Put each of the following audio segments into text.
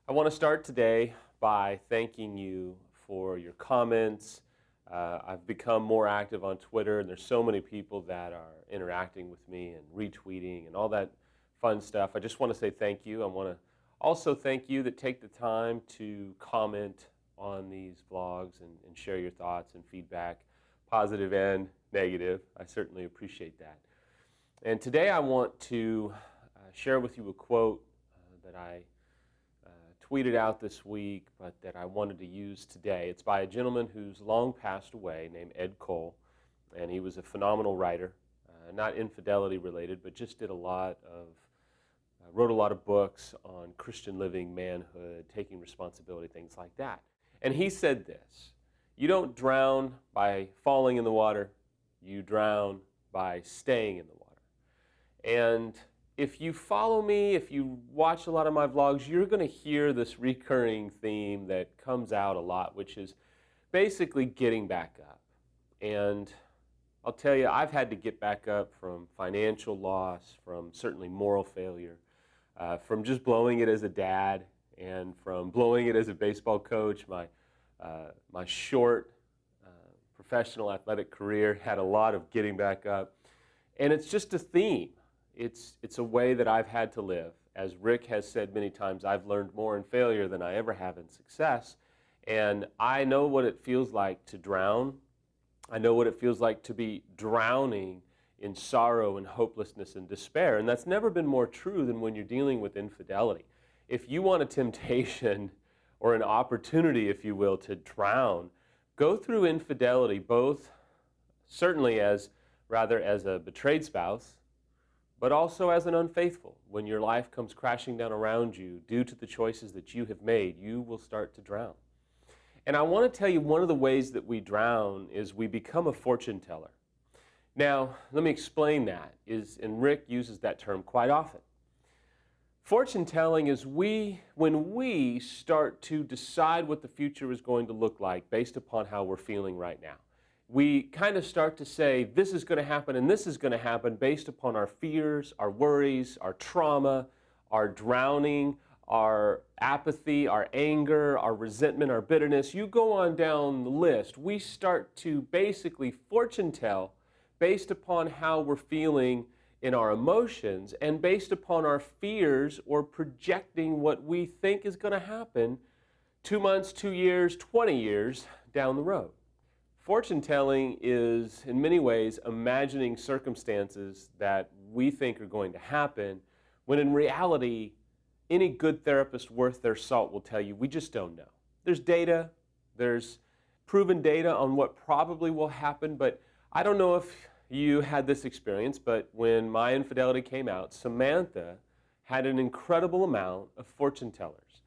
I want to start today by thanking you for your comments. I've become more active on Twitter, and there's so many people that are interacting with me and retweeting and all that fun stuff. I just want to say thank you. I want to also thank you that take the time to comment on these vlogs and share your thoughts and feedback, positive and negative. I certainly appreciate that. And today I want to share with you a quote that I tweeted out this week, but that I wanted to use today. It's by a gentleman who's long passed away named Ed Cole, and he was a phenomenal writer, not infidelity related, but just did a lot of, wrote a lot of books on Christian living, manhood, taking responsibility, things like that. And he said this: you don't drown by falling in the water, you drown by staying in the water. And if you follow me, if you watch a lot of my vlogs, you're going to hear this recurring theme that comes out a lot, which is basically getting back up. And I'll tell you, I've had to get back up from financial loss, from certainly moral failure, from just blowing it as a dad, and from blowing it as a baseball coach. My short professional athletic career had a lot of getting back up. And it's just a theme. It's a way that I've had to live. As Rick has said many times, I've learned more in failure than I ever have in success. And I know what it feels like to drown. I know what it feels like to be drowning in sorrow and hopelessness and despair. And that's never been more true than when you're dealing with infidelity. If you want a temptation or an opportunity, if you will, to drown, go through infidelity, both certainly as a betrayed spouse, but also as an unfaithful. When your life comes crashing down around you due to the choices that you have made, you will start to drown. And I want to tell you, one of the ways that we drown is we become a fortune teller. Now, let me explain that, and Rick uses that term quite often. Fortune telling is when we start to decide what the future is going to look like based upon how we're feeling right now. We kind of start to say, this is going to happen and this is going to happen based upon our fears, our worries, our trauma, our drowning, our apathy, our anger, our resentment, our bitterness. You go on down the list. We start to basically fortune tell based upon how we're feeling in our emotions and based upon our fears, or projecting what we think is going to happen 2 months, 2 years, 20 years down the road. Fortune telling is, in many ways, imagining circumstances that we think are going to happen, when in reality, any good therapist worth their salt will tell you, we just don't know. There's data, there's proven data on what probably will happen, but I don't know if you had this experience, but when my infidelity came out, Samantha had an incredible amount of fortune tellers.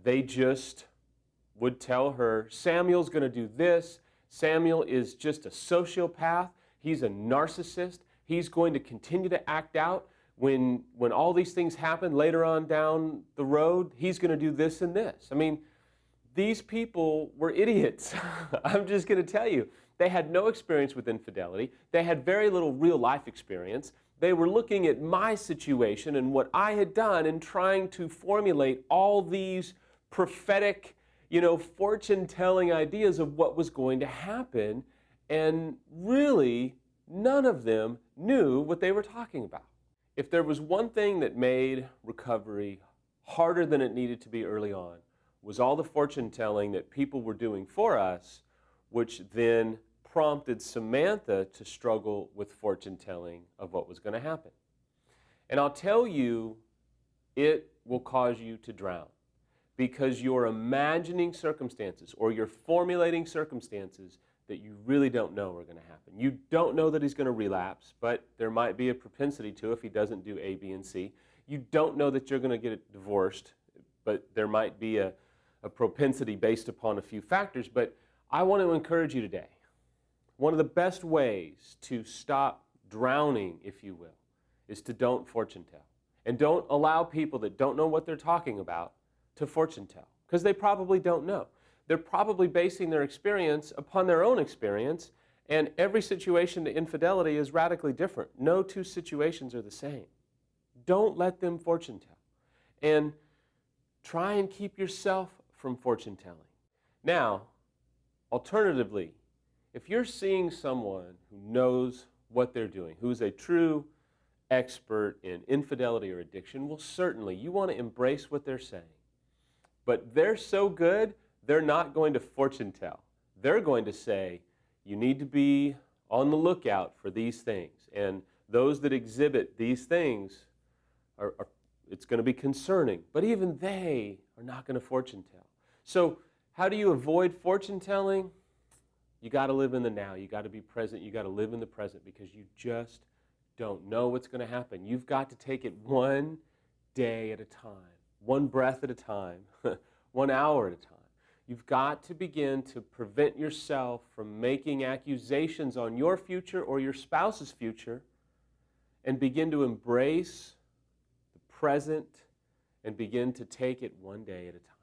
They just would tell her, Samuel's going to do this. Samuel is just a sociopath. He's a narcissist. He's going to continue to act out. When all these things happen later on down the road, he's going to do this and this. I mean, these people were idiots. I'm just going to tell you. They had no experience with infidelity. They had very little real life experience. They were looking at my situation and what I had done and trying to formulate all these prophetic, fortune-telling ideas of what was going to happen, and really, none of them knew what they were talking about. If there was one thing that made recovery harder than it needed to be early on, was all the fortune-telling that people were doing for us, which then prompted Samantha to struggle with fortune-telling of what was going to happen. And I'll tell you, it will cause you to drown, because you're imagining circumstances, or you're formulating circumstances that you really don't know are going to happen. You don't know that he's going to relapse, but there might be a propensity to if he doesn't do A, B, and C. You don't know that you're going to get divorced, but there might be a propensity based upon a few factors. But I want to encourage you today. One of the best ways to stop drowning, if you will, is to don't fortune tell. And don't allow people that don't know what they're talking about to fortune tell, because they probably don't know. They're probably basing their experience upon their own experience, And every situation to infidelity is radically different. No two situations are the same. Don't let them fortune tell. And try and keep yourself from fortune telling. Now, alternatively, if you're seeing someone who knows what they're doing, who's a true expert in infidelity or addiction, well, certainly you want to embrace what they're saying. But they're so good, they're not going to fortune tell. They're going to say, you need to be on the lookout for these things. And those that exhibit these things, it's going to be concerning. But even they are not going to fortune tell. So how do you avoid fortune telling? You got to live in the now. You got to be present. You got to live in the present because you just don't know what's going to happen. You've got to take it one day at a time, one breath at a time, 1 hour at a time. You've got to begin to prevent yourself from making accusations on your future or your spouse's future and begin to embrace the present and begin to take it one day at a time.